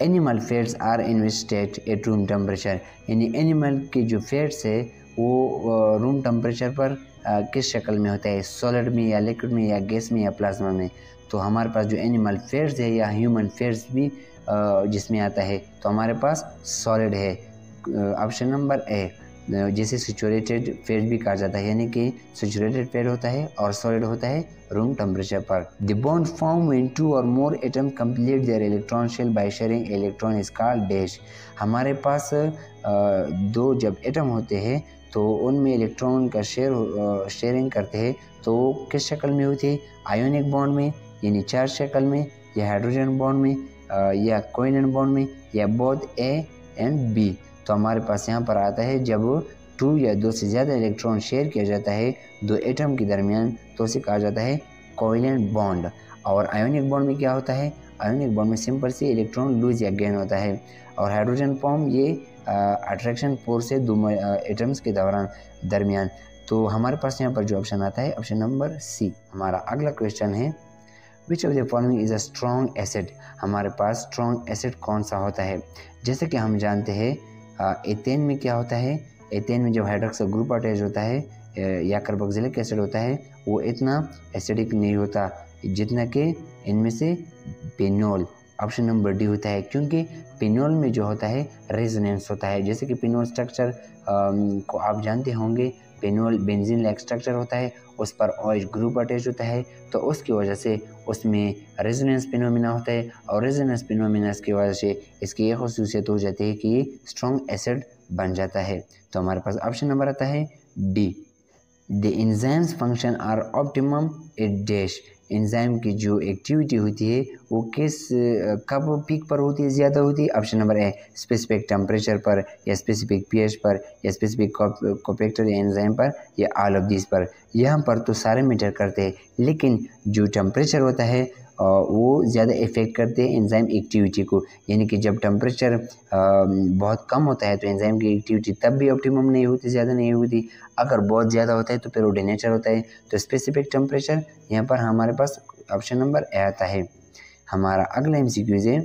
Animal fats are invested at room temperature, यानी animal की जो फैट्स है वो रूम टेम्परेचर पर किस शक्ल में होता है, सॉलिड में या लिक्विड में या गैस में या प्लाज्मा में। तो हमारे पास जो एनिमल फैट्स है या ह्यूमन फैट्स भी जिसमें आता है तो हमारे पास सॉलिड है। ऑप्शन नंबर ए, जिसे सैचुरेटेड फैट भी कहा जाता है, यानी कि सैचुरेटेड फैट होता है और सॉलिड होता है रूम टेम्परेचर पर। The bond form when two और more atom complete their electron shell by sharing electron is called dash. हमारे पास दो जब एटम होते हैं तो उनमें इलेक्ट्रॉन का शेयरिंग करते हैं, तो किस शक्ल में होती है, आयोनिक बॉन्ड में यानी चार्ज शक्ल में, या हाइड्रोजन बॉन्ड में, या कोवेलेंट बॉन्ड में, या बोथ ए एंड बी। तो हमारे पास यहाँ पर आता है जब 2 या 2 से ज़्यादा इलेक्ट्रॉन शेयर किया जाता है दो एटम के दरमियान तो उसे कहा जाता है कोवेलेंट बॉन्ड। और आयोनिक बॉन्ड में क्या होता है, आयोनिक बॉन्ड में सिंपल से इलेक्ट्रॉन लूज या गेन होता है। और हाइड्रोजन बॉन्ड ये अट्रैक्शन फोर्स है दो एटम्स के दरमियान। तो हमारे पास यहाँ पर जो ऑप्शन आता है ऑप्शन नंबर सी। हमारा अगला क्वेश्चन है which of the following is a strong acid. हमारे पास स्ट्रॉन्ग एसिड कौन सा होता है। जैसे कि हम जानते हैं एथेन में क्या होता है, एथेन में जब हाइड्रोक्साइड ग्रुप अटैच होता है या कार्बोक्सिलिक एसिड होता है वो इतना एसिडिक नहीं होता जितना कि इनमें से पिनोल, ऑप्शन नंबर डी होता है, क्योंकि पिनोल में जो होता है रेजोनेंस होता है। जैसे कि पिनोल स्ट्रक्चर को आप जानते होंगे, पिनोल बेंजीन लाइक स्ट्रक्चर होता है, उस पर OH ग्रुप अटैच होता है, तो उसकी वजह से उसमें रेजोनेंस फिनोमिना होता है और रेजोनेंस फिनोमिना की वजह से इसकी एक खासियत हो जाती है कि ये स्ट्रॉन्ग एसिड बन जाता है। तो हमारे पास ऑप्शन नंबर आता है D. The enzymes function are optimum at dash. Enzyme की जो एक्टिविटी होती है वो कब पीक पर होती है, ज़्यादा होती है। ऑप्शन नंबर ए, स्पेसिफिक टेम्परेचर पर या स्पेसिफिक pH पर या स्पेसिफिक कोफैक्टर एंजाइम पर या ऑल ऑफ दिस पर। यहाँ पर तो सारे मैटर करते हैं, लेकिन जो टेम्परेचर होता है वो ज़्यादा इफेक्ट करते हैं एंजाइम एक्टिविटी को। यानी कि जब टेम्परेचर बहुत कम होता है तो एंजाइम की एक्टिविटी तब भी ऑप्टिमम नहीं होती, ज़्यादा नहीं होती। अगर बहुत ज़्यादा होता है तो फिर वो डिनेचर होता है। तो स्पेसिफिक टेम्परेचर यहाँ पर हमारे पास ऑप्शन नंबर ए आता है। हमारा अगला MCQ है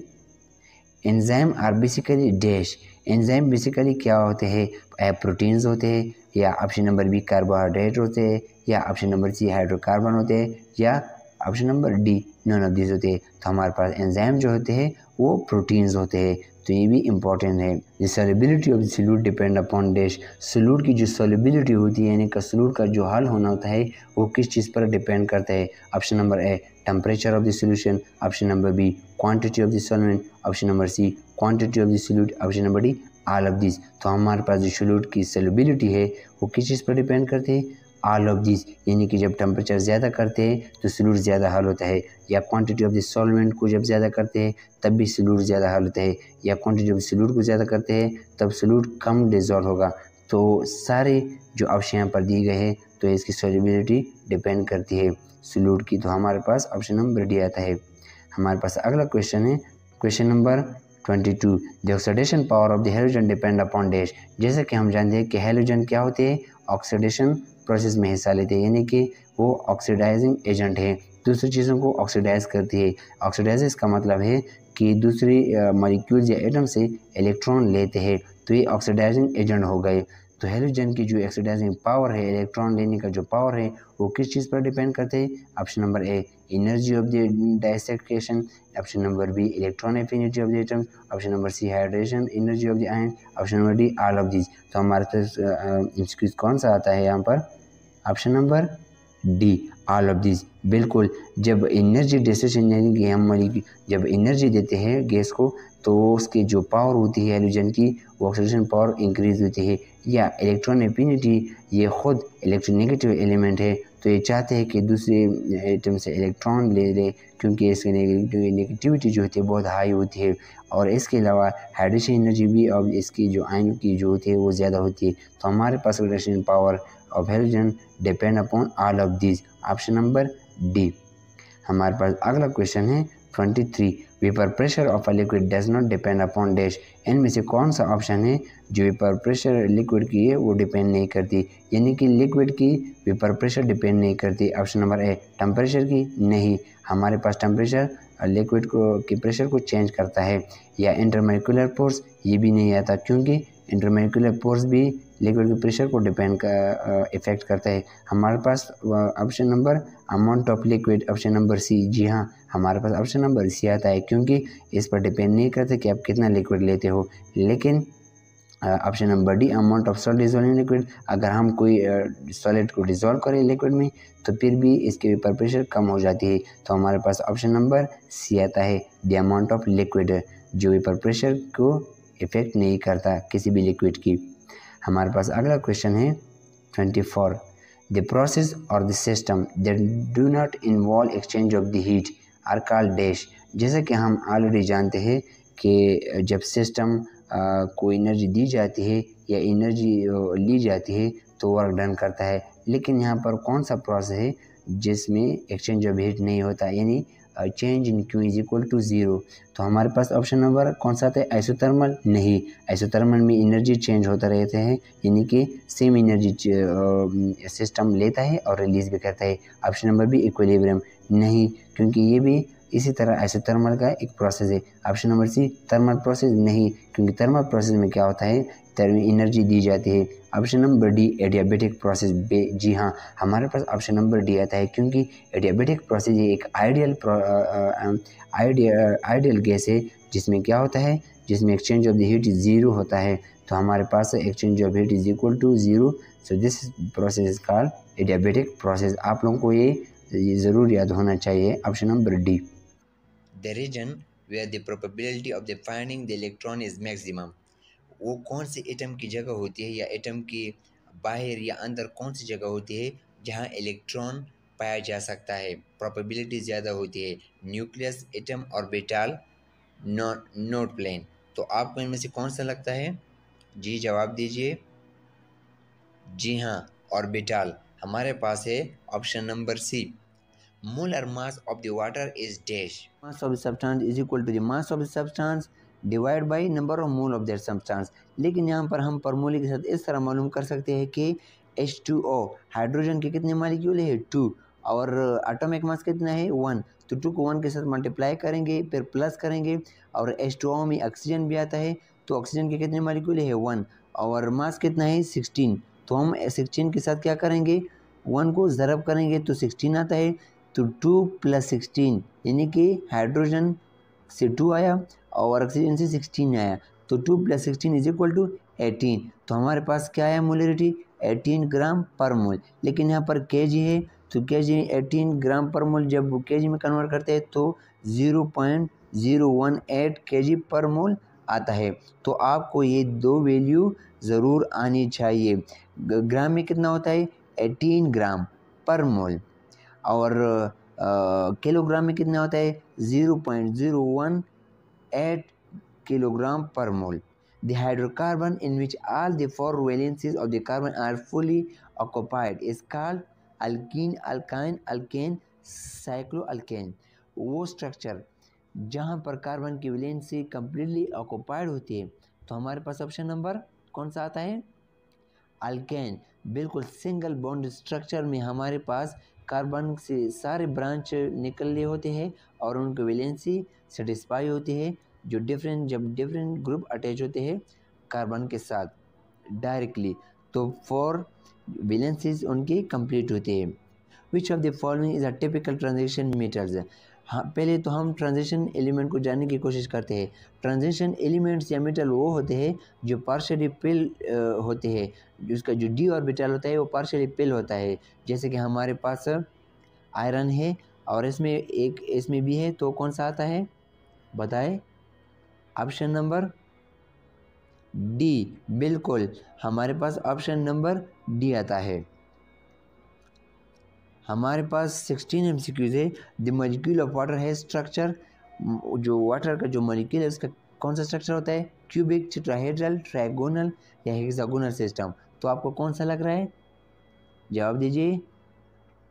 enzyme are basically dash. Enzyme basically क्या होते हैं, प्रोटीन्स होते हैं, या ऑप्शन नंबर बी कार्बोहाइड्रेट होते हैं, या ऑप्शन नंबर सी हाइड्रोकार्बन होते हैं, या option number D none of this होते हैं। तो हमारे पास एंजाइम जो होते हैं वो प्रोटीन्स होते हैं, तो ये भी इम्पॉर्टेंट है। The solubility of the solute depend upon dash. Solute की जो सॉल्युबिलिटी होती है यानी कि सॉल्यूट का जो हल होना होता है वो किस चीज़ पर डिपेंड करता है। Option number A, temperature of the solution, option number B, quantity of the solvent, option number C, quantity of the solute, option number D, all of this. तो हमारे पास जो सॉल्यूट की सॉल्युबिलिटी है वो किस चीज़ पर डिपेंड करते हैं, ऑल ऑफ दिस। यानी कि जब टेम्परेचर ज़्यादा करते हैं तो सॉल्यूट ज़्यादा हल होता है, या क्वांटिटी ऑफ द सॉल्वेंट को जब ज़्यादा करते हैं तब भी सॉल्यूट ज़्यादा हल होता है, या क्वांटिटी ऑफ सॉल्यूट को ज़्यादा करते हैं तब सॉल्यूट कम डिजॉल्व होगा। तो सारे जो ऑप्शन यहाँ पर दिए गए हैं तो इसकी सॉल्युबिलिटी डिपेंड करती है सॉल्यूट की। तो हमारे पास ऑप्शन नंबर डी आता है। हमारे पास अगला क्वेश्चन है question number 22। The oxidation power of the halogen depend upon dash. जैसे कि हम जानते हैं कि हैलोजन क्या होते हैं, ऑक्सीडेशन प्रोसेस में हिस्सा लेते हैं, यानी कि वो ऑक्सीडाइजिंग एजेंट है, दूसरी चीज़ों को ऑक्सीडाइज करती है। ऑक्सीडाइज का मतलब है कि दूसरी मॉलिक्यूल्स या एटम से इलेक्ट्रॉन लेते हैं, तो ये ऑक्सीडाइजिंग एजेंट हो गए। तो हैलोजन की जो ऑक्सीडाइजिंग पावर है, इलेक्ट्रॉन लेने का जो पावर है वो किस चीज़ पर डिपेंड करते हैं। Option number A, energy of the dissection, option number B, electron affinity of the atom, option number C, hydration energy of the ion, option number D, all of this. तो हमारे पास MCQ कौन सा आता है यहाँ पर, option number D, all of this. बिल्कुल, जब एनर्जी डिस्ट्रीब्यूशन यानी कि हम जब एनर्जी देते हैं गैस को तो उसकी जो पावर होती है हैलोजन की वो ऑक्सीडेशन पावर इंक्रीज होती है, या इलेक्ट्रॉन एफिनिटी ये खुद इलेक्ट्रोनेगेटिव एलिमेंट है, तो ये चाहते हैं कि दूसरे एटम से इलेक्ट्रॉन ले ले क्योंकि इसकी नेगेटिविटी जो होती है बहुत हाई होती है। और इसके अलावा हाइड्रेशन एनर्जी भी और इसकी जो आयन की जो होती है वो ज़्यादा होती है। तो हमारे पास oxidation power of halogen depend upon all of this, option number D. हमारे पास अगला क्वेश्चन है 23। Vapour pressure of a liquid does not depend upon dash. इनमें से कौन सा ऑप्शन है जो वेपर प्रेशर लिक्विड की है वो डिपेंड नहीं करती, यानी कि लिक्विड की वेपर प्रेशर डिपेंड नहीं करती। ऑप्शन नंबर ए, टेम्परेचर की नहीं, हमारे पास टेम्परेचर लिक्विड को के प्रेशर को चेंज करता है। या इंटरमोलिकुलर फोर्स, ये भी नहीं आता क्योंकि इंटरमोलिकुलर फोर्स भी लिक्विड के प्रेशर को इफेक्ट करता है। हमारे पास option number amount of liquid, option number C. जी हाँ, हमारे पास ऑप्शन नंबर सी आता है क्योंकि इस पर डिपेंड नहीं करते कि आप कितना लिक्विड लेते हो। लेकिन option number D amount of salt dissolving liquid, अगर हम कोई सॉलिड को डिजोल्व करें लिक्विड में तो फिर भी इसके ऊपर प्रेशर कम हो जाती है। तो हमारे पास ऑप्शन नंबर सी आता है, द अमाउंट ऑफ लिक्विड, जो ऊपर प्रेशर को इफेक्ट नहीं करता किसी भी लिक्विड की। हमारे पास अगला क्वेश्चन है 24, द प्रोसेस और the system that do not involve exchange of the heat are called dash. जैसे कि हम ऑलरेडी जानते हैं कि जब सिस्टम को एनर्जी दी जाती है या एनर्जी ली जाती है तो वर्क डन करता है, लेकिन यहाँ पर कौन सा प्रोसेस है जिसमें एक्सचेंज ऑफ हीट नहीं होता, यानी change in Q is equal to zero. तो हमारे पास ऑप्शन नंबर कौन सा आता है, आइसोथर्मल। नहीं, आइसोथर्मल में एनर्जी चेंज होता रहते हैं, यानी कि सेम एनर्जी सिस्टम लेता है और रिलीज भी करता है। ऑप्शन नंबर भी इक्विलिब्रियम। नहीं, क्योंकि ये भी इसी तरह आइसोथर्मल का एक प्रोसेस है। Option number C thermal process. नहीं, क्योंकि थर्मल प्रोसेस में क्या होता है, एनर्जी दी जाती है। Option number D adiabatic process. जी हाँ, हमारे पास ऑप्शन नंबर डी आता है क्योंकि एडियाबेटिक प्रोसेस ये एक आइडियल गैस है जिसमें क्या होता है, जिसमें exchange of the heat zero होता है। तो हमारे पास exchange of heat is equal to zero. So this process is called adiabatic process. आप लोगों को ये ज़रूर याद होना चाहिए, option number D. The region where the probability of the finding the electron is maximum, वो कौन सी एटम की जगह होती है या एटम की बाहर या अंदर कौन सी जगह होती है जहाँ इलेक्ट्रॉन पाया जा सकता है, प्रोबेबिलिटी ज़्यादा होती है। Nucleus, atom, orbital, node plane. तो आपको इनमें से कौन सा लगता है? जी जवाब दीजिए। जी हाँ, ऑर्बिटल। हमारे पास है option number C. molar mass of the water is dash. Mass of the substance is equal to the mass of the substance divided by number of mole of that substance। लेकिन यहाँ पर हम फॉर्मूले के साथ इस तरह मालूम कर सकते हैं कि H2O हाइड्रोजन के कितने मॉलिक्यूल है 2 और एटॉमिक मास कितना है 1। तो 2 को 1 के साथ मल्टीप्लाई करेंगे फिर प्लस करेंगे और H2O में ऑक्सीजन भी आता है तो ऑक्सीजन के कितने मॉलिक्यूल है 1 और मास कितना है 16। तो हम 16 के साथ क्या करेंगे, 1 को ज़रब करेंगे तो 16 आता है। तो 2 + 16 यानी कि हाइड्रोजन से 2 आया और ऑक्सीजन से 16 आया, तो 2 + 16 इज इक्वल टू 18। तो हमारे पास क्या आया मोलरिटी 18 ग्राम पर मोल। लेकिन यहाँ पर केजी है तो केजी 18 ग्राम पर मोल जब केजी में कन्वर्ट करते हैं तो 0.018 केजी पर मोल आता है। तो आपको ये दो वैल्यू ज़रूर आनी चाहिए। ग्राम में कितना होता है 18 ग्राम पर मोल और किलोग्राम में कितना होता है 0.018 किलोग्राम पर मोल। The hydrocarbon in which all the 4 valencies of the carbon are fully occupied is called alkene, alkyne, alkane, cycloalkane। वो स्ट्रक्चर जहाँ पर कार्बन की वैलेंसी कम्प्लीटली ऑक्युपाइड होती है तो हमारे पास ऑप्शन नंबर कौन सा आता है, अल्केन। बिल्कुल सिंगल बॉन्ड स्ट्रक्चर में हमारे पास कार्बन से सारे ब्रांच निकले होते हैं और उनकी वैलेंसी सेटिस्फाई होती है जब डिफरेंट ग्रुप अटैच होते हैं कार्बन के साथ डायरेक्टली तो 4 वैलेंसीज उनकी कंप्लीट होती है। Which of the following is a typical transition metals. हाँ, पहले तो हम ट्रांजिशन एलिमेंट को जानने की कोशिश करते हैं। ट्रांजिशन एलिमेंट्स या मेटल वो होते हैं जो पार्शियली पिल होते हैं, जिसका जो डी ऑर्बिटल होता है वो पार्शियली पिल होता है। जैसे कि हमारे पास आयरन है और इसमें भी है, तो कौन सा आता है बताएं, ऑप्शन नंबर डी। बिल्कुल हमारे पास ऑप्शन नंबर डी आता है। हमारे पास 16 एमसीक्यूज है। द मॉलिक्यूल ऑफ वाटर है स्ट्रक्चर, जो वाटर का जो मॉलिक्यूल है उसका कौन सा स्ट्रक्चर होता है, क्यूबिक, टेट्राहेड्रल, ट्रायगोनल या हेक्सागोनल सिस्टम। तो आपको कौन सा लग रहा है, जवाब दीजिए।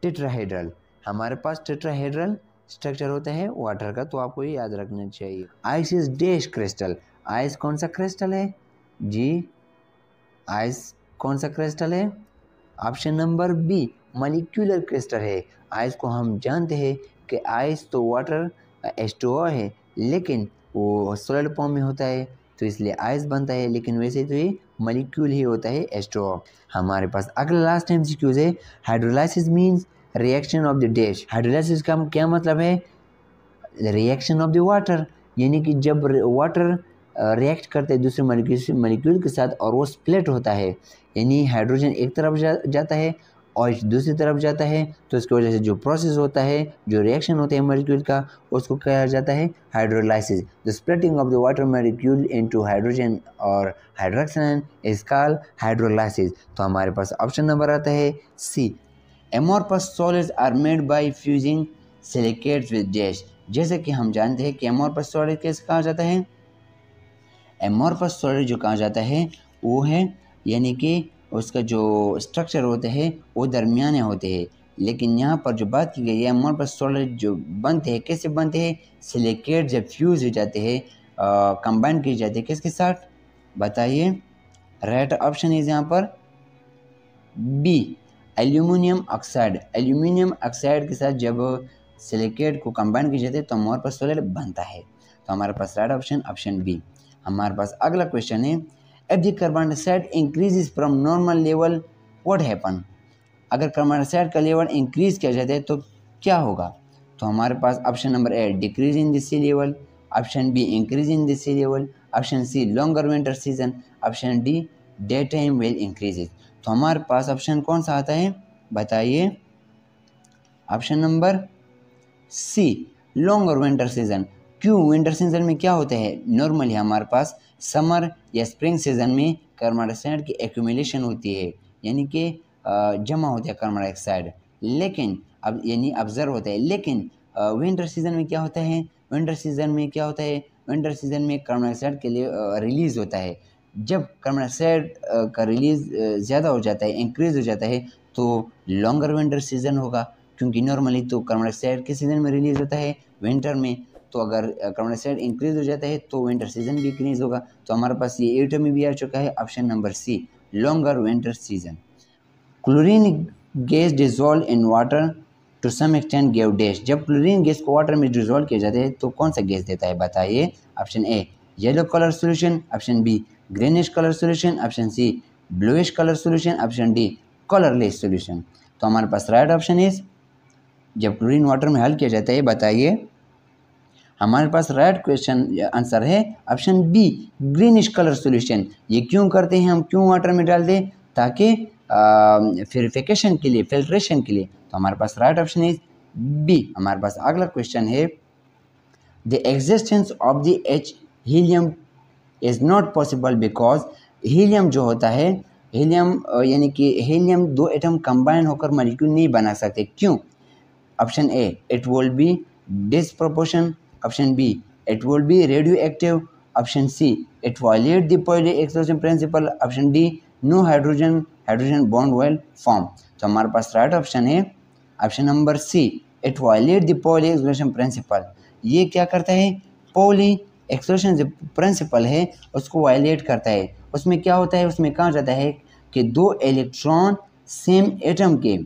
टेट्राहेड्रल। हमारे पास टेट्राहेड्रल स्ट्रक्चर होता है वाटर का, तो आपको ये याद रखना चाहिए। Ice is dash crystal. Ice कौन सा क्रिस्टल है जी, आइस कौन सा क्रिस्टल है, option number B molecular crystal है। आइस को हम जानते हैं कि आइस तो वाटर H2O है, लेकिन वो सॉलिड फॉर्म में होता है तो इसलिए आइस बनता है, लेकिन वैसे तो ये मॉलिक्यूल ही होता है H2O। हमारे पास अगला लास्ट MCQ है, hydrolysis means reaction of the dash. Hydrolysis का क्या मतलब है? रिएक्शन ऑफ द वाटर, यानी कि जब वाटर रिएक्ट करते हैं दूसरे मॉलिक्यूल के साथ और वो स्प्लिट होता है, यानी हाइड्रोजन एक तरफ जाता है और दूसरी तरफ जाता है, तो इसकी वजह से जो प्रोसेस होता है, जो रिएक्शन होता है मॉलिक्यूल का, उसको कहा जाता है hydrolysis. The splitting of the water molecule into hydrogen और हाइड्रोक्साइन इज कॉल्ड हाइड्रोलाइसिस। तो हमारे पास ऑप्शन नंबर आता है C. Amorphous solids are made by fusing silicates with dash. जैसे कि हम जानते हैं कि एमोर्फस सॉलिड कैसे कहा जाता है? एमोर्फस सॉलिड जो कहा जाता है वो है, यानी कि उसका जो स्ट्रक्चर होते हैं वो दरमियाने होते हैं, लेकिन यहाँ पर जो बात की गई है एमोर्फस सॉलिड जो बनते हैं कैसे बनते हैं? सिलिकेट जब फ्यूज हो जाते हैं, कंबाइन किए जाते हैं किसके साथ, बताइए। राइट ऑप्शन इज यहाँ पर B, aluminium oxide. Aluminium oxide के साथ जब सिलिकेट को कंबाइन किया जाता है तो एमोर्फस सॉलिड बनता है। तो हमारे पास राइट ऑप्शन बी। हमारे पास अगला क्वेश्चन है, if the carbon dioxide increases from normal level what happen. अगर कार्बन डाइऑक्साइड का लेवल इंक्रीज किया जाता है तो क्या होगा? तो हमारे पास option number A, decrease in the sea level, option B, increase in the sea level, option C, longer winter season, option D, day time will increases. तो हमारे पास ऑप्शन कौन सा आता है, बताइए। Option number C, longer winter season. क्यों? Winter season में क्या होता है? नॉर्मली हमारे पास समर या स्प्रिंग सीजन में कार्बन डाइऑक्साइड की एक्यूमुलेशन होती है, यानी कि जमा होता है कार्बन डाइऑक्साइड, लेकिन अब यानी ऑब्जर्व होता है। लेकिन विंटर सीजन में क्या होता है? विंटर सीजन में कार्बन डाइऑक्साइड के लिए रिलीज होता है। जब कार्बन डाइऑक्साइड का रिलीज ज़्यादा हो जाता है, इंक्रीज हो जाता है, तो लॉन्गर विंटर सीजन होगा, क्योंकि नॉर्मली तो कार्बन डाइऑक्साइड किस सीजन में रिलीज होता है? विंटर में। तो अगर कार्बन डाइऑक्साइड इंक्रीज हो जाता है तो विंटर सीजन भी इंक्रीज होगा। तो हमारे पास ये 8 में भी आ चुका है option number C, longer winter season. Chlorine gas dissolve in water to some extent give dash. जब क्लोरीन गैस को वाटर में डिजोल्व किया जाता है तो कौन सा गैस देता है, बताइए। Option A, yellow colour solution, option B, greenish colour solution, option C, bluish colour solution, option D, colourless solution. तो हमारे पास राइट ऑप्शन इज, जब क्लोरीन वाटर में हल किया जाता है, बताइए। हमारे पास राइट क्वेश्चन आंसर है option B, greenish colour solution. ये क्यों करते हैं हम, क्यों वाटर में डालते हैं? ताकि प्यूरिफिकेशन के लिए, फिल्ट्रेशन के लिए। तो हमारे पास राइट ऑप्शन इज बी। हमारे पास अगला क्वेश्चन है, the existence of the H helium is not possible because. Helium जो होता है, हीलियम यानी कि हीलियम दो एटम कंबाइन होकर मॉलिक्यूल नहीं बना सकते, क्यों? Option A, it will be disproportion, option B, it will be radioactive, option C, it violate the Pauli exclusion principle, option D, no hydrogen bond will form. तो हमारे पास right option है option number C, it violate the Pauli exclusion principle. ये क्या करता है? Poly exclusion जो principal है उसको वायलेट करता है। उसमें क्या होता है? उसमें कहा जाता है कि दो इलेक्ट्रॉन सेम एटम के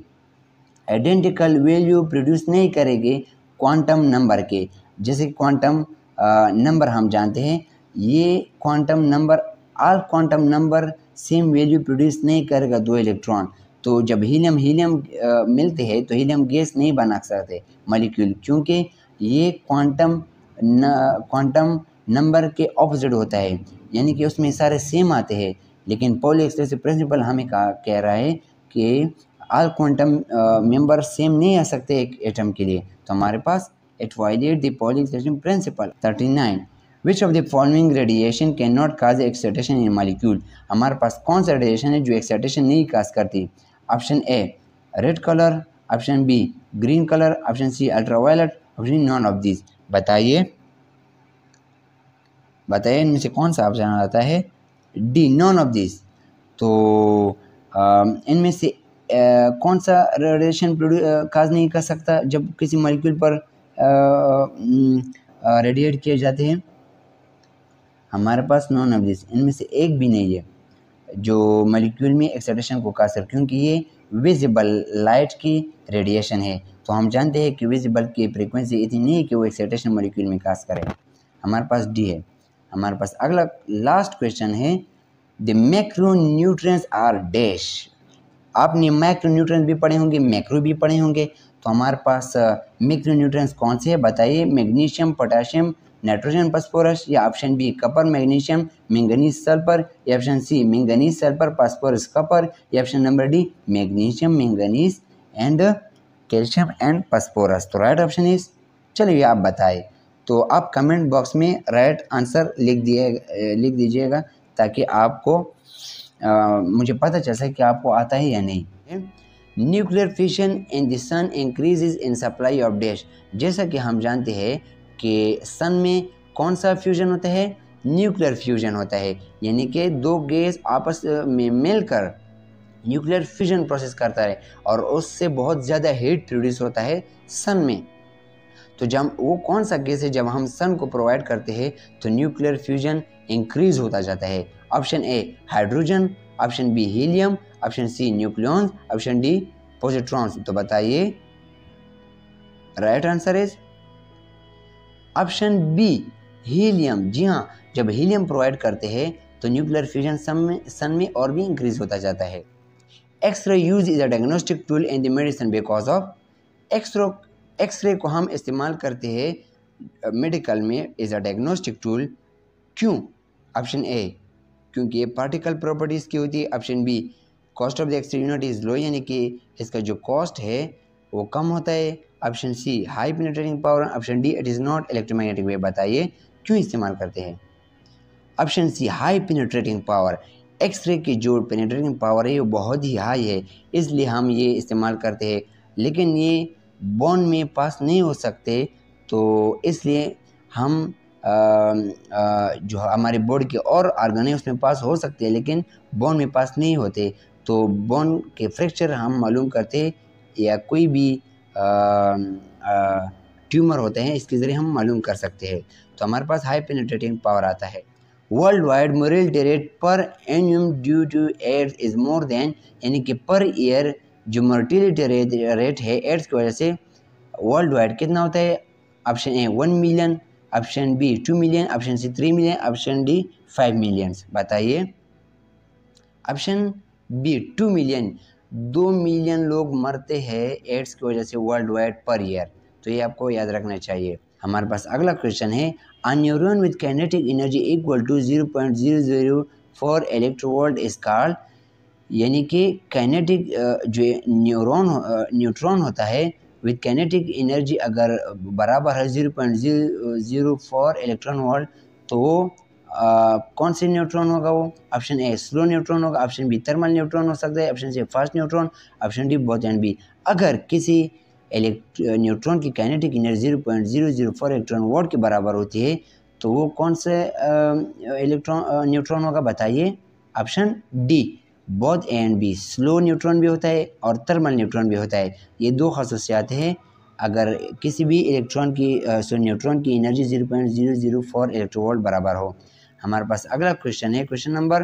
आइडेंटिकल वैल्यू प्रोड्यूस नहीं करेंगे क्वांटम नंबर के। जैसे क्वांटम नंबर हम जानते हैं, ये quantum number, all quantum number same value produce नहीं करेगा दो इलेक्ट्रॉन। तो जब हीलियम मिलते हैं तो हीलियम गैस नहीं बना सकते मॉलिक्यूल, क्योंकि ये क्वांटम नंबर के ऑपोजिट होता है, यानी कि उसमें सारे सेम आते हैं। लेकिन पॉली एक्सक्लूसिव प्रिंसिपल हमें कह रहा है कि ऑल क्वांटम मेंबर सेम नहीं आ सकते एक एटम के लिए। तो हमारे पास it violate the Pauli exclusive principle. 39, which of the following radiation can not cause excitation in molecule. हमारे पास कौन सा रेडिएशन है जो एक्साइटेशन नहीं काज करती? Option A, red colour, option B, green colour, option C, ultraviolet, option none of this. बताइए इनमें से कौन सा ऑप्शन आता है? D, none of this. तो इनमें से कौन सा रेडिएशन काज नहीं कर सकता जब किसी मॉलिक्यूल पर रेडिएट किए जाते हैं? हमारे पास नॉन ऑफ दिस, इनमें से एक भी नहीं है जो मॉलिक्यूल में एक्साइटेशन को काज कर, क्योंकि ये विजिबल लाइट की रेडिएशन है। तो हम जानते हैं कि विजिबल की फ्रीक्वेंसी इतनी नहीं है कि वो एक्साइटेशन मॉलिक्यूल में कास्ट करे। हमारे पास डी है। हमारे पास अगला लास्ट क्वेश्चन है, द मैक्रोन्यूट्रिएंट्स आर डैश। आपने मैक्रोन्यूट्रिएंट्स भी पढ़े होंगे, मैक्रो भी पढ़े होंगे। तो हमारे पास मैक्रोन्यूट्रिएंट्स कौन से हैं बताइए? मैग्नीशियम, पोटेशियम, नाइट्रोजन, फास्फोरस, या option B copper, magnesium, manganese, sulphur, या option C manganese, sulphur, phosphorus, copper, या option number D magnesium, manganese and calcium and phosphorus. तो राइट ऑप्शन इज, चलिए आप बताएं। तो आप कमेंट बॉक्स में राइट आंसर लिख दीजिएगा ताकि आपको मुझे पता चल सके कि आपको आता है या नहीं। Nuclear fission in the sun increases in supply of dash. जैसा कि हम जानते हैं कि सन में कौन सा फ्यूजन होता है? न्यूक्लियर फ्यूजन होता है, यानी कि दो गैस आपस में मिलकर न्यूक्लियर फ्यूजन प्रोसेस करता है और उससे बहुत ज़्यादा हीट प्रोड्यूस होता है सन में। तो जब वो कौन सा गैस है, जब हम सन को प्रोवाइड करते हैं तो न्यूक्लियर फ्यूजन इंक्रीज होता जाता है। Option A hydrogen, option B helium, option C nucleons, option D positrons. तो बताइए right answer is option B helium. जी हाँ, जब हीलियम प्रोवाइड करते हैं तो न्यूक्लियर फ्यूजन सन में और भी इंक्रीज होता जाता है। X ray use is a diagnostic tool in the medicine because of. X ray को हम इस्तेमाल करते हैं मेडिकल में एज अ डायग्नोस्टिक टूल। क्यों? ऑप्शन ए क्योंकि ये पार्टिकल प्रॉपर्टीज़ की होती है। Option B cost of the X ray unit is low, यानी कि इसका जो कॉस्ट है वो कम होता है। Option C high penetrating power. Option D it is not electromagnetic wave. बताइए क्यों इस्तेमाल करते हैं? Option C high penetrating power. X ray की जो पेनिट्रेटिंग पावर है वो बहुत ही हाई है, इसलिए हम ये इस्तेमाल करते हैं। लेकिन ये बोन में पास नहीं हो सकते, तो इसलिए हम जो हमारे बॉडी के और ऑर्गन है उसमें पास हो सकते हैं, लेकिन बोन में पास नहीं होते। तो बोन के फ्रैक्चर हम मालूम करते या कोई भी ट्यूमर होते हैं, इसके ज़रिए हम मालूम कर सकते हैं। तो हमारे पास हाई पेनिट्रेटिंग पावर आता है। World wide mortality rate per annum due to AIDS is more than, यानी कि पर ईयर जो मोर्टेलिटी रेट है एड्स की वजह से वर्ल्ड वाइड कितना होता है? Option A 1 million, option B 2 million, option C 3 million, option D 5 millions. बताइए ऑप्शन बी 2 मिलियन। 2 मिलियन लोग मरते हैं एड्स की वजह से वर्ल्ड वाइड पर ईयर। तो ये आपको याद रखना चाहिए। हमारे पास अगला क्वेश्चन है, a neutron with kinetic energy equal to 0.004 electrovolt is called, यानी कि काइनेटिक जो न्यूट्रॉन होता है विद काइनेटिक एनर्जी अगर बराबर है 0.004 इलेक्ट्रॉन वोल्ट, तो कौन से न्यूट्रॉन होगा वो? ऑप्शन ए स्लो न्यूट्रॉन होगा, ऑप्शन बी थर्मल न्यूट्रॉन हो सकता है, option C fast neutron, option D both and B. अगर किसी न्यूट्रॉन की काइनेटिक एनर्जी 0.004 इलेक्ट्रॉन वोल्ट के बराबर होती है तो वो कौन से न्यूट्रॉन होगा? बताइए option D both A and B. Slow neutron भी होता है और थर्मल न्यूट्रॉन भी होता है। ये दो खसूसियात हैं। अगर किसी भी न्यूट्रॉन की एनर्जी 0.004 इलेक्ट्रोवोल्ट बराबर हो। हमारे पास अगला क्वेश्चन है, question number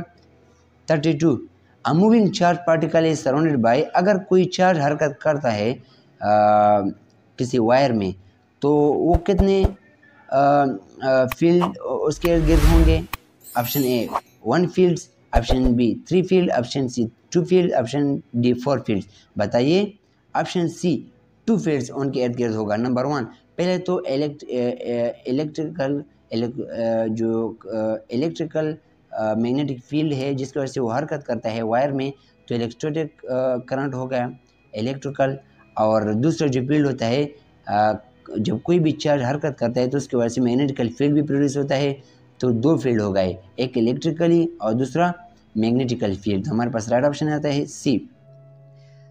32। A moving charge particle is surrounded by. अगर कोई चार्ज हरकत करता है किसी वायर में, तो वो कितने फील्ड उसके इर्द गिर्द होंगे? Option A 1 fields, option B 3 field, option C 2 field, option D 4 fields. बताइए ऑप्शन सी 2 फील्ड्स उनके इर्द गिर्द होगा। नंबर 1, पहले तो इलेक्ट्रिकल मैग्नेटिक फील्ड है जिसकी वजह से वो हरकत करता है वायर में, तो इलेक्ट्रोस्टैटिक करंट होगा इलेक्ट्रिकल। और दूसरा जो फील्ड होता है जब कोई भी चार्ज हरकत करता है तो उसकी वजह से मैग्नेटिकल फील्ड भी प्रोड्यूस होता है। तो 2 फील्ड हो गए, एक इलेक्ट्रिकली और दूसरा मैग्नेटिकल फील्ड। तो हमारे पास राइट ऑप्शन आता है C.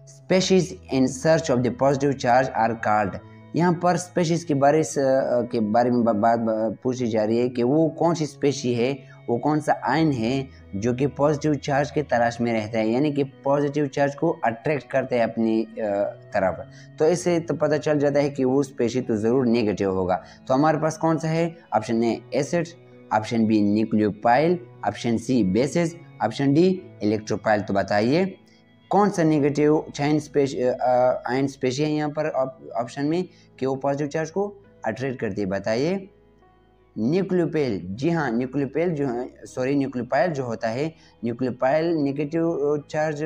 Species in search of the positive charge are called. यहाँ पर स्पेशीज के बारे में बात पूछी जा रही है कि वो कौन सी स्पेशी है, वो कौन सा आयन है जो कि पॉजिटिव चार्ज के तलाश में रहता है, यानी कि पॉजिटिव चार्ज को अट्रैक्ट करता है अपनी तरफ। तो इससे तो पता चल जाता है कि वो स्पेशी तो ज़रूर नेगेटिव होगा। तो हमारे पास कौन सा है? Option A acid, option B nucleophile, option C basis, option D electrophile. तो बताइए कौन सा नेगेटिव आयन स्पेशी है यहाँ पर ऑप्शन में कि वो पॉजिटिव चार्ज को अट्रैक्ट करती है? बताइए। न्यूक्लियोपाइल। जी हाँ, न्यूक्लियोपाइल जो है, सॉरी न्यूक्लियोपाइल जो होता है, न्यूक्लियोपाइल नेगेटिव चार्ज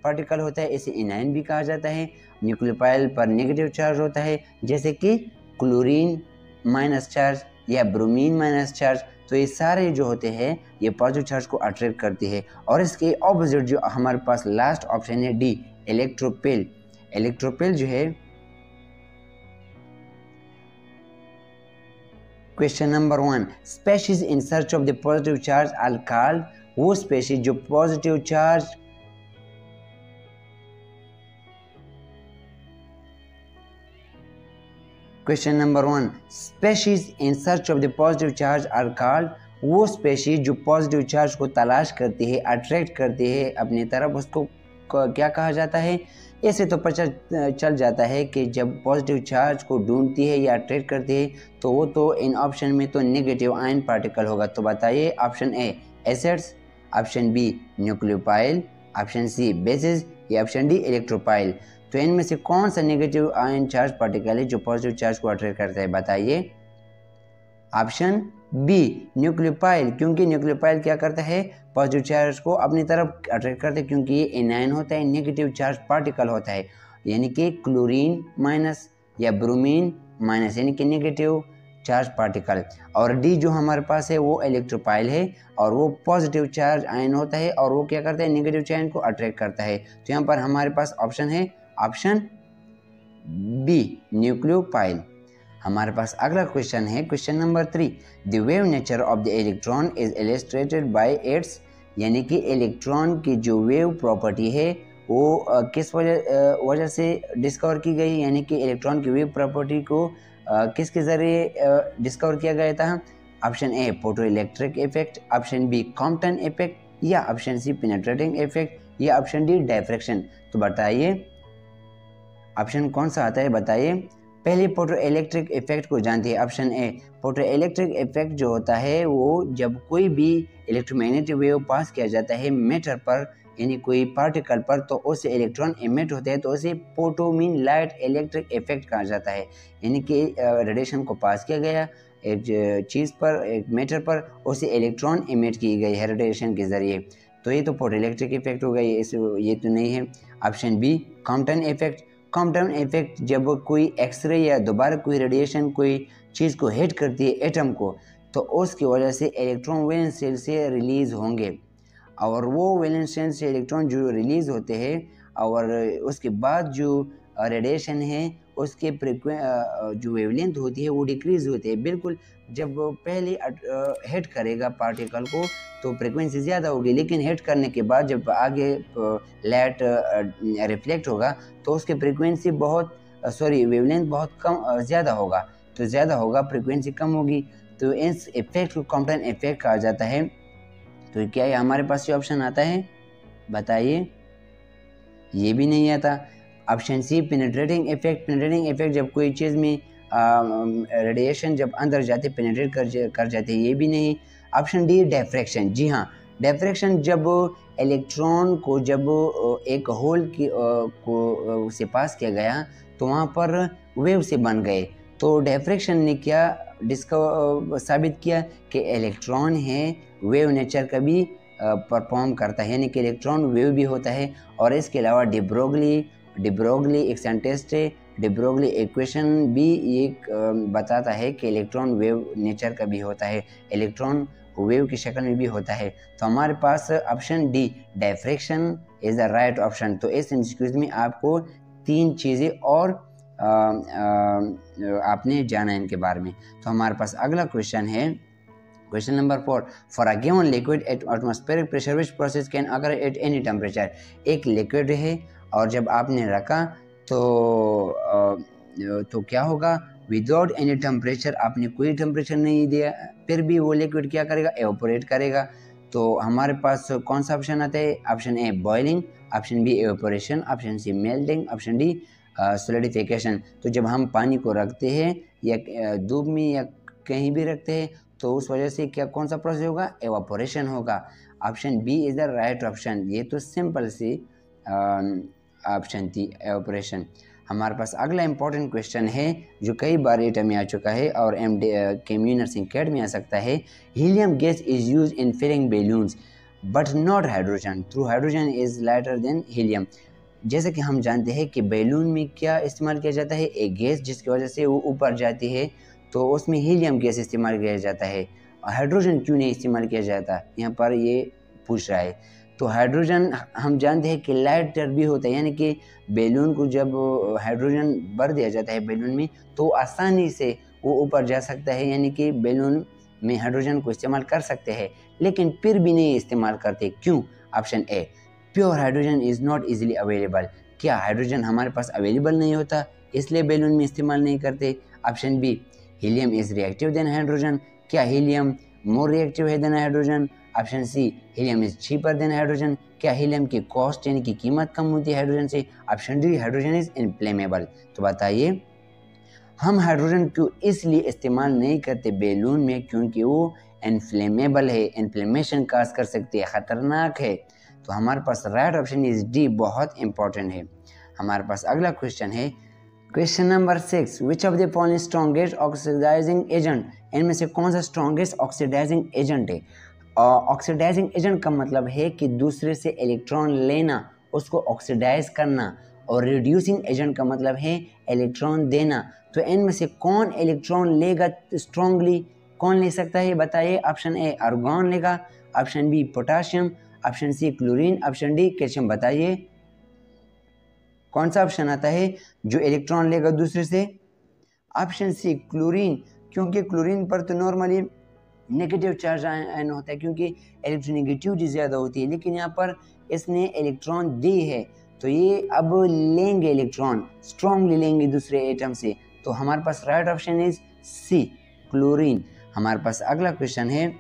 पार्टिकल होता है, इसे एनायन भी कहा जाता है। न्यूक्लियोपाइल पर नेगेटिव चार्ज होता है, जैसे कि क्लोरीन माइनस चार्ज या ब्रोमीन माइनस चार्ज। तो ये सारे जो होते हैं ये पॉजिटिव चार्ज को अट्रैक्ट करती है। और इसके ऑपोजिट जो हमारे पास लास्ट ऑप्शन है डी, इलेक्ट्रोपाइल। इलेक्ट्रोपाइल जो है, question number 1, species in search of the positive charge are called, वो स्पेशीज जो positive charge question number 1, species in search of the positive charge are called, वो species जो positive charge को तलाश करती है, अट्रैक्ट करती है अपनी तरफ, उसको क्या कहा जाता है? ऐसे तो पता चल जाता है कि जब पॉजिटिव चार्ज को ढूंढती है या अट्रैक्ट करती है तो वो तो इन ऑप्शन में तो नेगेटिव आयन पार्टिकल होगा। तो बताइए, option A acids, option B nucleophile, option C bases या ऑप्शन डी इलेक्ट्रोपाइल। तो इनमें से कौन सा नेगेटिव आयन चार्ज पार्टिकल है जो पॉजिटिव चार्ज को अट्रैक्ट करता है? बताइए। ऑप्शन बी न्यूक्लियोपाइल, क्योंकि न्यूक्लियोपाइल क्या करता है? पॉजिटिव चार्ज को अपनी तरफ अट्रैक्ट करता है, क्योंकि ये एनायन होता है, नेगेटिव चार्ज पार्टिकल होता है, यानी कि क्लोरीन माइनस या ब्रोमीन माइनस, यानी कि नेगेटिव चार्ज पार्टिकल। और डी जो हमारे पास है वो इलेक्ट्रोपाइल है, और वो पॉजिटिव चार्ज आयन होता है, और वो क्या करता है? नेगेटिव चार्ज को अट्रैक्ट करता है। तो यहाँ पर हमारे पास ऑप्शन है ऑप्शन बी, न्यूक्लियोपाइल। हमारे पास अगला क्वेश्चन है, question number 3, the wave nature of the electron is illustrated bye it's, यानी कि इलेक्ट्रॉन की जो वेव प्रॉपर्टी है वो किस वजह से डिस्कवर की गई, यानी कि इलेक्ट्रॉन की वेव प्रॉपर्टी को किसके ज़रिए डिस्कवर किया गया था? Option A photo electric effect, option B Compton effect, या ऑप्शन सी पेनिट्रेटिंग इफेक्ट, या ऑप्शन डी डायफ्रैक्शन। तो बताइए ऑप्शन कौन सा आता है? बताइए। पहले फोटो इलेक्ट्रिक इफेक्ट को जानते हैं, option A. Photo electric effect जो होता है वो जब कोई भी इलेक्ट्रोमैग्नेटिक वेव पास किया जाता है मैटर पर, यानी कोई पार्टिकल पर, तो उससे इलेक्ट्रॉन इमिट होते हैं, तो उसे photo mean light electric effect कहा जाता है। यानी कि रेडिएशन को पास किया गया एक चीज़ पर, एक मैटर पर, उससे इलेक्ट्रॉन इमिट की गई है रेडिएशन के ज़रिए, तो ये तो फोटो इलेक्ट्रिक इफेक्ट हो गई, ये तो नहीं है। Option B Compton effect. Compton effect जब कोई एक्सरे या दोबारा कोई रेडिएशन कोई चीज़ को हिट करती है एटम को, तो उसकी वजह से इलेक्ट्रॉन वैलेंस शेल से रिलीज़ होंगे, और वो वैलेंस शेल से इलेक्ट्रॉन जो रिलीज़ होते हैं और उसके बाद जो रेडिएशन है उसके जो वेवलेंथ होती है वो डिक्रीज़ होती है। बिल्कुल जब पहले हिट करेगा पार्टिकल को तो फ्रिक्वेंसी ज़्यादा होगी, लेकिन हिट करने के बाद जब आगे लाइट रिफ्लेक्ट होगा तो उसकी फ्रिक्वेंसी वेवलेंथ बहुत कम ज़्यादा होगा, तो ज़्यादा होगा फ्रिक्वेंसी कम होगी, तो इस इफेक्ट को कॉम्पटन इफेक्ट कहा जाता है। तो क्या ये हमारे पास ये ऑप्शन आता है? बताइए। ये भी नहीं आता। Option C penetrating effect. Penetrating effect जब कोई चीज़ में रेडिएशन जब अंदर जाते पेनिट्रेट कर जाते, ये भी नहीं। Option D diffraction. जी हाँ, डायफ्रैक्शन जब इलेक्ट्रॉन को जब एक होल को से पास किया गया तो वहाँ पर वेव से बन गए, तो डायफ्रैक्शन ने क्या साबित किया कि इलेक्ट्रॉन है वेव नेचर का भी परफॉर्म करता है, यानी कि इलेक्ट्रॉन वेव भी होता है। और इसके अलावा डिब्रोगली एक्सेंटेस्ट डिब्रोगली इक्वेशन भी एक बताता है कि इलेक्ट्रॉन वेव नेचर का भी होता है, इलेक्ट्रॉन वेव की शक्ल में भी होता है। तो हमारे पास option D diffraction is the right option. तो इस एमसीक्यूज में आपको 3 चीज़ें और आपने जाना इनके बारे में। तो हमारे पास अगला क्वेश्चन है, question number 4, for a given liquid at atmospheric pressure which process can अगर एट एनी टेम्परेचर। एक लिक्विड है और जब आपने रखा तो क्या होगा? विदाउट एनी टेम्परेचर, आपने कोई टेम्परेचर नहीं दिया, फिर भी वो लिक्विड क्या करेगा? एवापोरेट करेगा। तो हमारे पास कौन सा ऑप्शन आता है? Option A boiling, option B evaporation, option C melting, option D solidification. तो जब हम पानी को रखते हैं या धूप में या कहीं भी रखते हैं तो उस वजह से क्या कौन सा प्रोसेस होगा? एवापोरेशन होगा। Option B is the right option. ये तो simple C option D evaporation. हमारे पास अगला इंपॉर्टेंट क्वेश्चन है जो कई बार एटम में आ चुका है और केमियो नर्सिंग कैट में आ सकता है। Helium gas is use in filling balloons but not hydrogen through hydrogen is lighter than helium. जैसे कि हम जानते हैं कि बैलून में क्या इस्तेमाल किया जाता है, एक गैस जिसकी वजह से वो ऊपर जाती है, तो उसमें हीलियम गैस इस्तेमाल किया जाता है। हाइड्रोजन क्यों नहीं इस्तेमाल किया जाता, यहाँ पर ये पूछ रहा है। तो हाइड्रोजन हम जानते हैं कि लाइटर भी होता है, यानी कि बैलून को जब हाइड्रोजन भर दिया जाता है बैलून में तो आसानी से वो ऊपर जा सकता है, यानी कि बैलून में हाइड्रोजन को इस्तेमाल कर सकते हैं, लेकिन फिर भी नहीं इस्तेमाल करते। क्यों? Option A, pure hydrogen is not easily available. क्या हाइड्रोजन हमारे पास अवेलेबल नहीं होता इसलिए बैलून में इस्तेमाल नहीं करते। Option B, helium is reactive than hydrogen. क्या हीलियम मोर रिएक्टिव है than hydrogen. Option C, helium is cheaper than hydrogen. क्या हीलियम की कॉस्ट यानी कि कीमत कम होती है हाइड्रोजन से। Option D, hydrogen is inflammable. तो बताइए हम हाइड्रोजन क्यों इसलिए इस्तेमाल नहीं करते बैलून में, क्योंकि वो इनफ्लेमेबल है, इन्फ्लेमेशन काज कर सकती है, ख़तरनाक है। तो हमारे पास राइट ऑप्शन इज डी बहुत इंपॉर्टेंट है। हमारे पास अगला क्वेश्चन है, question number 6, which of the following strongest oxidising agent. इनमें से कौन सा स्ट्रॉन्गेस्ट ऑक्सीडाइजिंग एजेंट है। ऑक्सीडाइजिंग एजेंट का मतलब है कि दूसरे से इलेक्ट्रॉन लेना, उसको ऑक्सीडाइज करना, और रिड्यूसिंग एजेंट का मतलब है इलेक्ट्रॉन देना। तो इनमें से कौन इलेक्ट्रॉन लेगा स्ट्रांगली, कौन ले सकता है बताइए। ऑप्शन ए, आर्गॉन लेगा। Option B, potassium. Option C, chlorine. Option D, calcium. बताइए कौन सा ऑप्शन आता है जो इलेक्ट्रॉन लेगा दूसरे से। ऑप्शन सी, क्लोरीन, क्योंकि क्लोरीन पर तो नॉर्मली नेगेटिव चार्ज आयन होता है, क्योंकि इलेक्ट्रोनेगेटिविटी ज़्यादा होती है, लेकिन यहाँ पर इसने इलेक्ट्रॉन दी है तो ये अब लेंगे इलेक्ट्रॉन, स्ट्रांगली लेंगे दूसरे एटम से। तो हमारे पास right option is C, chlorine. हमारे पास अगला क्वेश्चन है,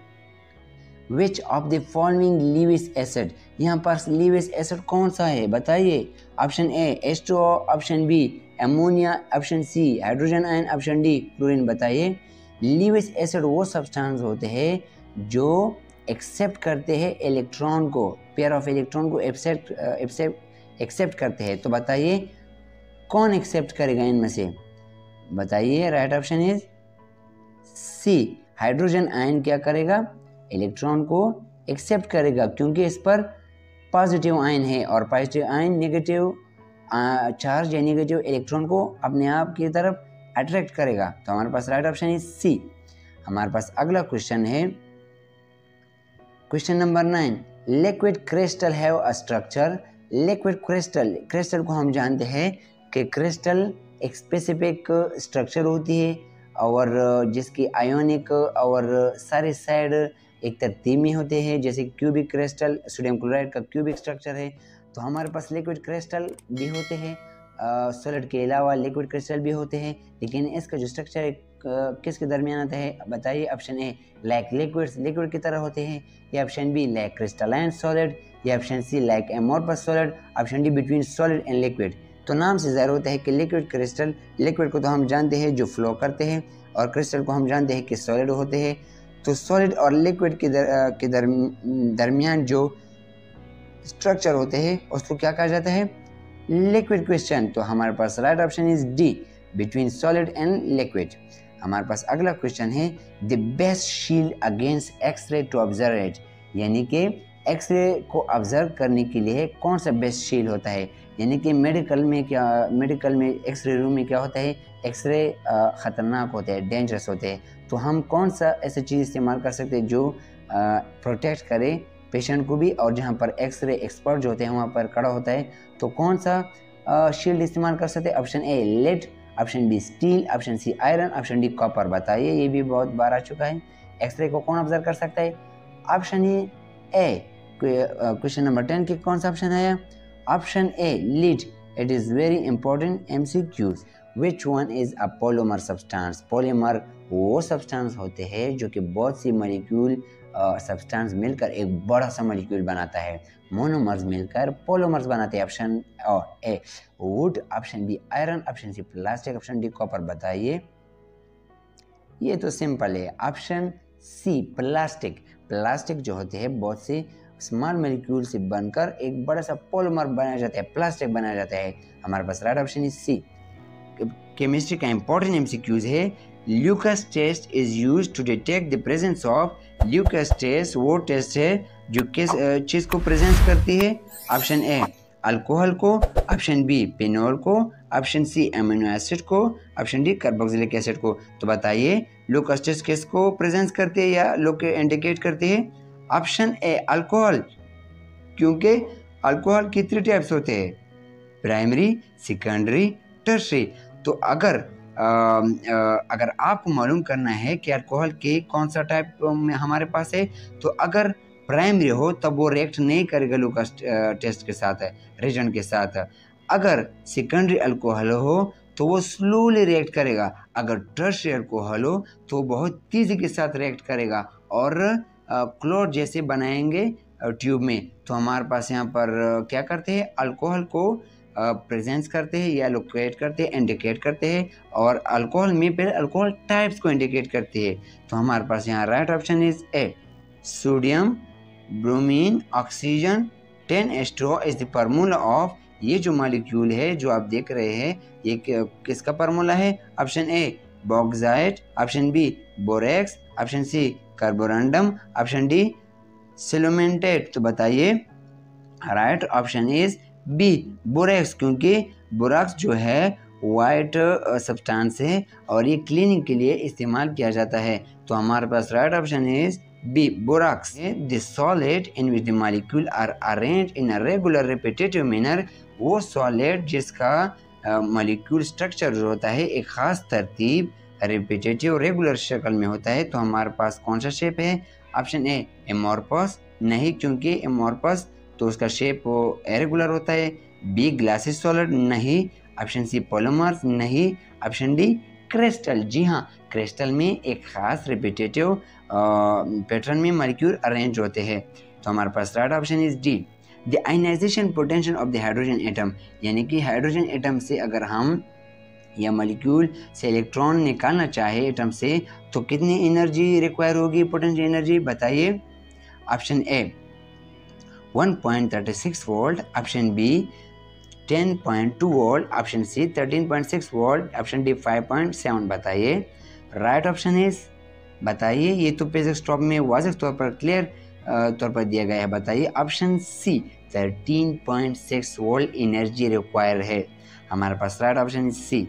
which of the following Lewis acid. यहाँ पर लीविस एसिड कौन सा है बताइए। Option A, H2O। Option B, ammonia. Option C, hydrogen ion. Option D, chlorine. बताइए लीविस एसिड वो सब्सटेंस होते हैं जो एक्सेप्ट करते हैं इलेक्ट्रॉन को, पेयर ऑफ इलेक्ट्रॉन को एक्सेप्ट करते हैं। तो बताइए कौन एक्सेप्ट करेगा इनमें से, बताइए। Right option is C, hydrogen ion क्या करेगा, इलेक्ट्रॉन को एक्सेप्ट करेगा, क्योंकि इस पर पॉजिटिव आयन है और पॉजिटिव आयन नेगेटिव चार्ज या नेगेटिव इलेक्ट्रॉन को अपने आप की तरफ अट्रैक्ट करेगा। तो हमारे पास राइट ऑप्शन इज सी। हमारे पास अगला क्वेश्चन है, question number 9, liquid crystal have a structure. Liquid crystal को हम जानते हैं कि क्रिस्टल एक स्पेसिफिक स्ट्रक्चर होती है और जिसकी आयोनिक और सारे साइड एक तरतीब में होते हैं, जैसे क्यूबिक क्रिस्टल, सोडियम क्लोराइड का क्यूबिक स्ट्रक्चर है। तो हमारे पास लिक्विड क्रिस्टल भी होते हैं, सॉलिड के अलावा लिक्विड क्रिस्टल भी होते हैं, लेकिन इसका जो स्ट्रक्चर है किसके दरमियान आता है बताइए। ऑप्शन ए, लाइक लिक्विड की तरह होते हैं, या option B, like crystalline solid, या option C, like amorphous solid, option D, between solid and liquid. तो नाम से ज़ाहिर होता है कि लिक्विड क्रिस्टल, लिक्विड को तो हम जानते हैं जो फ्लो करते हैं, और क्रिस्टल को हम जानते हैं कि सॉलिड होते हैं। तो सॉलिड और लिक्विड के दरमियान जो स्ट्रक्चर होते हैं उसको क्या कहा जाता है, लिक्विड क्रिस्टल। तो हमारे पास right option is D, between solid and liquid. हमारे पास अगला क्वेश्चन है, the best shield against X-ray to observe it, यानी कि एक्सरे को ऑब्जर्व करने के लिए कौन सा बेस्ट शील्ड होता है। यानी कि मेडिकल में एक्सरे रूम में क्या होता है, एक्सरे ख़तरनाक होते हैं, डेंजरस होते हैं। तो हम कौन सा ऐसी चीज़ इस्तेमाल कर सकते हैं जो प्रोटेक्ट करे पेशेंट को भी, और जहाँ पर एक्सरे एक्सपर्ट जो होते हैं वहाँ पर खड़ा होता है। तो कौन सा शील्ड इस्तेमाल कर सकते हैं। Option A, lead. Option B, steel. Option C, iron. Option D, copper. बताइए, ये भी बहुत बार आ चुका है, एक्सरे को कौन ऑब्जर्व कर सकता है। ऑप्शन ए, क्वेश्चन नंबर 10 के कौन सा ऑप्शन है। Option A, lead. It is very important MCQs। Which one is a polymer substance. Polymer वो सब्सटेंस होते हैं जो कि बहुत सी मॉलिक्यूल सब्सटेंस मिलकर एक बड़ा सा मॉलिक्यूल बनाता है, मोनोमर्स मिलकर पॉलीमर्स बनाते हैं। Option A, wood. Option B, iron. Option C, plastic. Option D, copper. बताइए, ये तो सिंपल है, ऑप्शन सी, प्लास्टिक। प्लास्टिक जो होते हैं बहुत सी स्मॉल मॉलिक्यूल से बनकर एक बड़ा सा पॉलीमर बनाया जाता है, प्लास्टिक बनाया जाता है। हमारे पास right option is C. Chemistry का इंपॉर्टेंट एमसीक्यूज है। Lucas test is used to detect the presence of. Lucas test वो टेस्ट है जो किस चीज़ को प्रेजेंट करती है? ऑप्शन ए अल्कोहल को, ऑप्शन बी फिनॉल को, ऑप्शन सी एमिनो एसिड को, ऑप्शन डी कार्बोक्सिलिक एसिड को। तो बताइए ल्यूकास टेस्ट किसको प्रेजेंट करती है या लोग इंडिकेट करती है? ऑप्शन ए अल्कोहल, क्योंकि अल्कोहल की 3 टाइप्स होते हैं, प्राइमरी, सेकेंडरी, टर्शरी। तो अगर आपको मालूम करना है कि अल्कोहल के कौन सा टाइप में हमारे पास है, तो अगर प्राइमरी हो तब वो रिएक्ट नहीं करेगा ल्यूकास टेस्ट के साथ, रीजन के साथ। अगर सेकेंडरी अल्कोहल हो तो वो स्लोली रिएक्ट करेगा। अगर टर्शरी अल्कोहल हो तो बहुत तेज़ी के साथ रिएक्ट करेगा और क्लोट जैसे बनाएंगे ट्यूब में। तो हमारे पास यहाँ पर क्या करते हैं? अल्कोहल को प्रेजेंस करते हैं या लोकेट करते हैं, इंडिकेट करते हैं, और अल्कोहल में फिर अल्कोहल टाइप्स को इंडिकेट करते हैं। तो हमारे पास यहाँ right option is a sodium, bromine, oxygen, 10H2O is the formula of. ये जो मॉलिक्यूल है जो आप देख रहे हैं ये किसका फार्मूला है? Option A bauxite, option B borax, option C carborundum, option D सिलुमेंटेट। तो बताइए right option is B borax, क्योंकि बोरेक्स जो है वाइट सब्सटेंस है और ये क्लीनिंग के लिए इस्तेमाल किया जाता है। तो हमारे पास right option is B borax. The solid in which the molecule are arranged in a regular repetitive manner, वो सॉलिड जिसका मॉलिक्यूल स्ट्रक्चर जो होता है एक खास तरतीब रिपीटेटिव रेगुलर शक्ल में होता है। तो हमारे पास कौन सा शेप है? ऑप्शन ए एमोर्फस, नहीं, क्योंकि एमोर्फस तो उसका शेप इरेगुलर होता है। बी ग्लासी सॉलिड, नहीं। ऑप्शन सी पॉलीमर्स, नहीं। ऑप्शन डी क्रिस्टल, जी हाँ, क्रिस्टल में एक खास रिपीटेटिव पैटर्न में मॉलिक्यूल अरेंज होते हैं। तो हमारे पास right option is D. The ionisation potential of the hydrogen atom, यानी कि हाइड्रोजन एटम से अगर हम या मॉलिक्यूल से इलेक्ट्रॉन निकालना चाहे एटम से तो कितनी एनर्जी रिक्वायर होगी, पोटेंशियल एनर्जी? बताइए। Option A 1.36 volt, option B 10.2 volt, option C 13.6 volt, option D 5.7। बताइए राइट ऑप्शन इज, बताइए। ये तो पेज स्टॉप में वाज़ेह तौर पर क्लियर तौर पर दिया गया है। बताइए option C 13.6 volt energy require है। हमारे पास right option is C.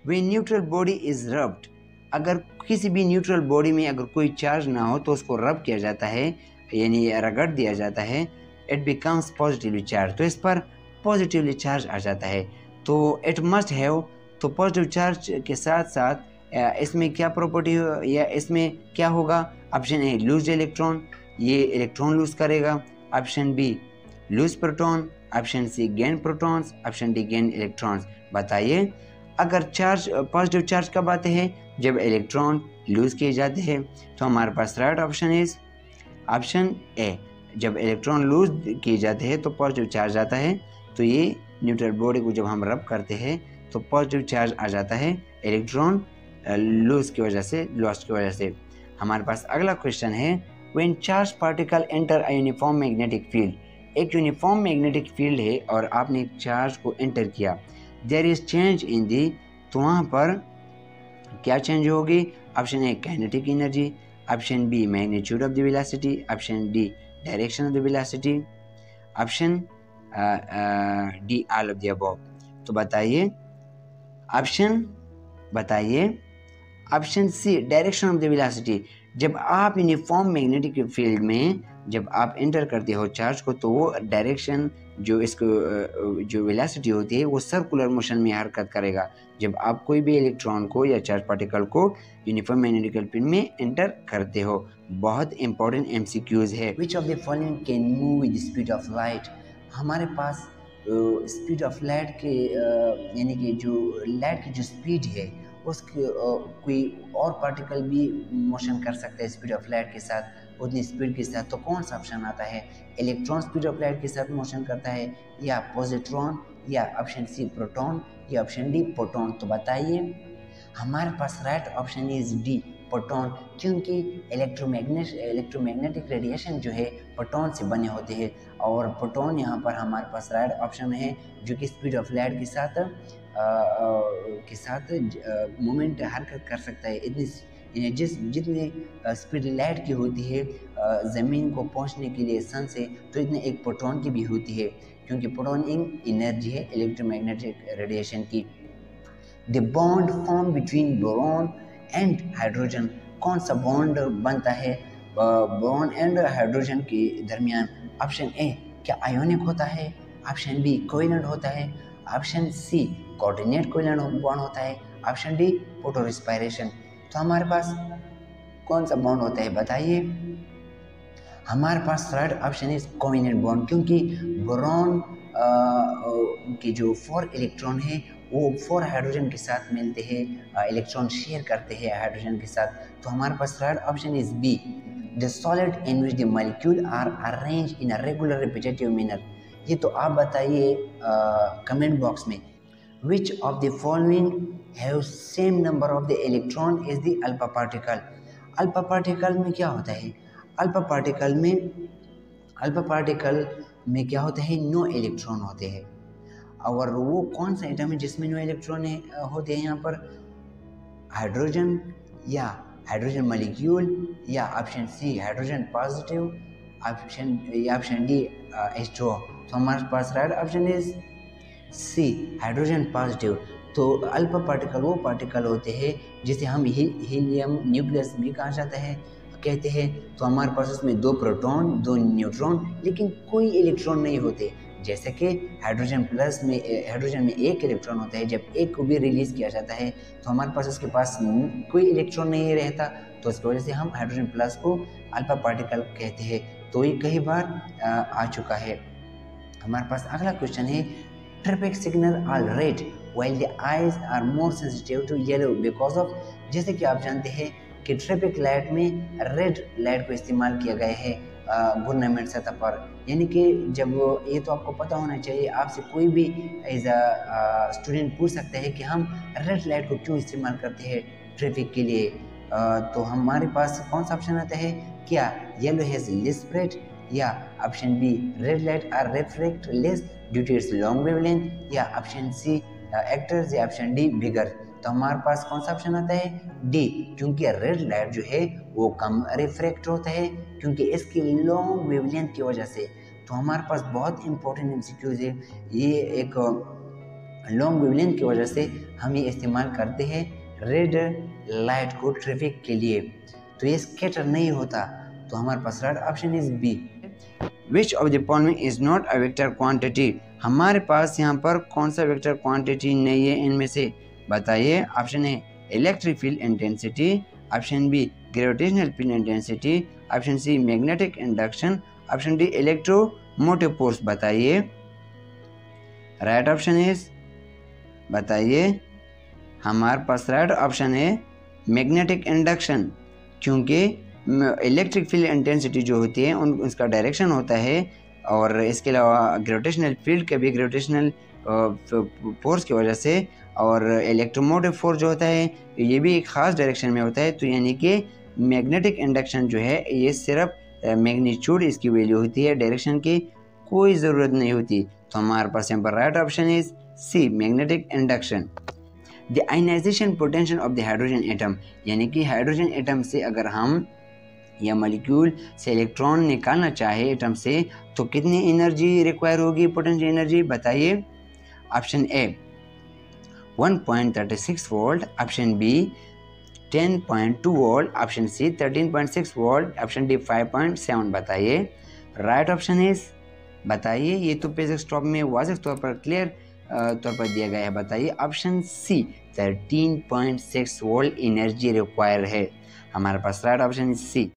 When neutral body is rubbed, अगर किसी भी न्यूट्रल बॉडी में अगर कोई चार्ज ना हो तो उसको रब किया जाता है, यानी रगड़ दिया जाता है। इट बिकम्स पॉजिटिवली चार्ज, तो इस पर पॉजिटिवली चार्ज आ जाता है। तो इट मस्ट हैव, तो पॉजिटिव चार्ज के साथ साथ इसमें क्या प्रॉपर्टी या इसमें क्या होगा? ऑप्शन ए लूज इलेक्ट्रॉन, ये इलेक्ट्रॉन लूज करेगा। Option B lose proton, option C gain protons, option D gain electrons. बताइए अगर चार्ज पॉजिटिव चार्ज कब आते हैं? जब इलेक्ट्रॉन लूज किए जाते हैं। तो हमारे पास right option is option A, जब इलेक्ट्रॉन लूज किए जाते हैं तो पॉजिटिव चार्ज आता है। तो ये न्यूट्रल बॉडी को जब हम रब करते हैं तो पॉजिटिव चार्ज आ जाता है इलेक्ट्रॉन लूज की वजह से, लॉस्ट की वजह से। हमारे पास अगला क्वेश्चन है when charge particle enter a uniform magnetic field, एक यूनिफॉर्म मैग्नेटिक फील्ड है और आपने एक चार्ज को एंटर किया, there is change in the, तो वहाँ पर क्या चेंज होगी? Option A kinetic energy, option B magnitude of the velocity, option D direction of the velocity, option D all of the above. तो बताइए ऑप्शन, बताइए option C direction of the velocity. जब आप यूनिफॉर्म मैग्नेटिक फील्ड में जब आप enter करते हो चार्ज को तो वो डायरेक्शन जो इसको जो वेलोसिटी होती है वो सर्कुलर मोशन में हरकत करेगा जब आप कोई भी इलेक्ट्रॉन को या चार्ज पार्टिकल को यूनिफॉर्म मैग्नेटिक फील्ड में एंटर करते हो। बहुत इंपॉर्टेंट एमसीक्यूज है। Which of the following can move with speed of light, हमारे पास स्पीड ऑफ लाइट के यानी कि जो लाइट की जो स्पीड है उसके कोई और पार्टिकल भी मोशन कर सकता है स्पीड ऑफ लाइट के साथ, उतनी स्पीड के साथ। तो कौन सा ऑप्शन आता है? इलेक्ट्रॉन स्पीड ऑफ लाइट के साथ मोशन करता है, या पॉजिट्रॉन, या ऑप्शन सी प्रोटॉन, या ऑप्शन डी प्रोटॉन। तो बताइए हमारे पास right option is D proton, क्योंकि इलेक्ट्रोमैग्नेटिक रेडिएशन जो है प्रोटॉन से बने होते हैं। और प्रोटॉन यहाँ पर हमारे पास राइट ऑप्शन में है, जो कि स्पीड ऑफ लाइट के साथ मोमेंट हरकत कर सकता है। जितनी स्पीड लाइट की होती है ज़मीन को पहुंचने के लिए सन से, तो इतने एक प्रोटॉन की भी होती है, क्योंकि प्रोटॉन एक एनर्जी है इलेक्ट्रोमैग्नेटिक रेडिएशन की। The bond form between boron and hydrogen, कौन सा बॉन्ड बनता है बोरॉन एंड हाइड्रोजन के दरमियान? ऑप्शन ए, क्या आयोनिक होता है? ऑप्शन बी, कोवेलेंट होता है? Option C, coordinate covalent bond होता है? Option D, photo respiration. तो हमारे पास कौन सा बॉन्ड होता है बताइए? हमारे पास third option is covalent bond, क्योंकि बोरॉन के जो 4 इलेक्ट्रॉन है वो 4 हाइड्रोजन के साथ मिलते हैं, इलेक्ट्रॉन शेयर करते हैं हाइड्रोजन के साथ। तो हमारे पास third option is B, the solid in which the molecule are arrange in a regular repetitive manner. ये तो आप बताइए कमेंट बॉक्स में, which of the following have same number of the electron as the alpha particle. Alpha particle में क्या होता है? Alpha particle में क्या होता है? 9 इलेक्ट्रॉन होते हैं। और वो कौन सा एटम है जिसमें 9 इलेक्ट्रॉन होते हैं यहाँ पर? हाइड्रोजन या हाइड्रोजन मॉलिक्यूल, या option C hydrogen positive, option D H2O। तो हमारे पास right option is C, hydrogen positive. तो अल्फा पार्टिकल वो पार्टिकल होते हैं जिसे हम हीलियम न्यूक्लियस भी कहते हैं। तो हमारे पास उसमें 2 प्रोटॉन 2 न्यूट्रॉन, लेकिन कोई इलेक्ट्रॉन नहीं होते। जैसे कि हाइड्रोजन में 1 इलेक्ट्रॉन होता है, जब एक को भी रिलीज़ किया जाता है तो हमारे पास उसके पास कोई इलेक्ट्रॉन नहीं रहता, तो इसकी वजह से हम हाइड्रोजन प्लस को अल्फा पार्टिकल कहते हैं। तो ये कई बार आ चुका है। हमारे पास अगला क्वेश्चन है, traffic signal are red while the eyes are more sensitive to yellow because of. जैसे कि आप जानते हैं कि ट्रैफिक लाइट में रेड लाइट को इस्तेमाल किया गया है गवर्नमेंट सतह पर, यानी कि जब ये तो आपको पता होना चाहिए, आपसे कोई भी एज अ स्टूडेंट पूछ सकता है कि हम रेड लाइट को क्यों इस्तेमाल करते हैं ट्रैफिक के लिए। तो हमारे पास कौन सा ऑप्शन आता है? क्या येलो हैज लेस स्प्रेड, या option B red light are reflect less due to its long wavelength, या ऑप्शन सी एक्टर्स, या ऑप्शन डी बिगर। तो हमारे पास कौन सा ऑप्शन आता है? डी, क्योंकि रेड लाइट जो है वो कम रिफ्रैक्ट होता है क्योंकि इसकी लॉन्ग वेवलेंथ की वजह से। तो हमारे पास बहुत इंपॉर्टेंट एमसीक्यूज है, ये एक लॉन्ग वेवलेंथ की वजह से हम ये इस्तेमाल करते हैं रेड लाइट को ट्रैफिक के लिए। तो ये स्कैटर नहीं होता। तो हमारे पास right option is B, which of the following is not a vector quantity. हमारे पास यहाँ पर कौन सा वेक्टर क्वांटिटी नहीं है इनमें से बताइए? Option A electric field intensity, option B gravitational field intensity, option C magnetic induction, option D electromotive force. बताइए राइट ऑप्शन इज, बताइए। हमारे पास राइट ऑप्शन है मैग्नेटिक इंडक्शन, क्योंकि इलेक्ट्रिक फील्ड इंटेंसिटी जो होती है उसका डायरेक्शन होता है, और इसके अलावा ग्रेविटेशनल फील्ड के भी ग्रेविटेशनल फोर्स की वजह से, और इलेक्ट्रोमोटिव फोर्स जो होता है ये भी एक ख़ास डायरेक्शन में होता है। तो यानी कि मैग्नेटिक इंडक्शन जो है ये सिर्फ मैग्नीट्यूड इसकी वैल्यू होती है, डायरेक्शन की कोई ज़रूरत नहीं होती। तो हमारे पास यहाँ पर right option is C, magnetic induction. The ionisation potential of the hydrogen atom, यानी कि हाइड्रोजन एटम से अगर हम या मॉलिक्यूल से इलेक्ट्रॉन निकालना चाहे एटम से, तो कितनी एनर्जी रिक्वायर होगी, पोटेंशियल एनर्जी? बताइए। Option A 1.36 volt, option B 10.2 volt, option C 13.6 volt, option D 5.7। बताइए राइट ऑप्शन इज, बताइए। ये तो पेज स्टॉप में वाज़ेह तौर पर क्लियर तौर पर दिया गया है। बताइए option C 13.6 volt energy require है। हमारे पास राइट ऑप्शन इज सी।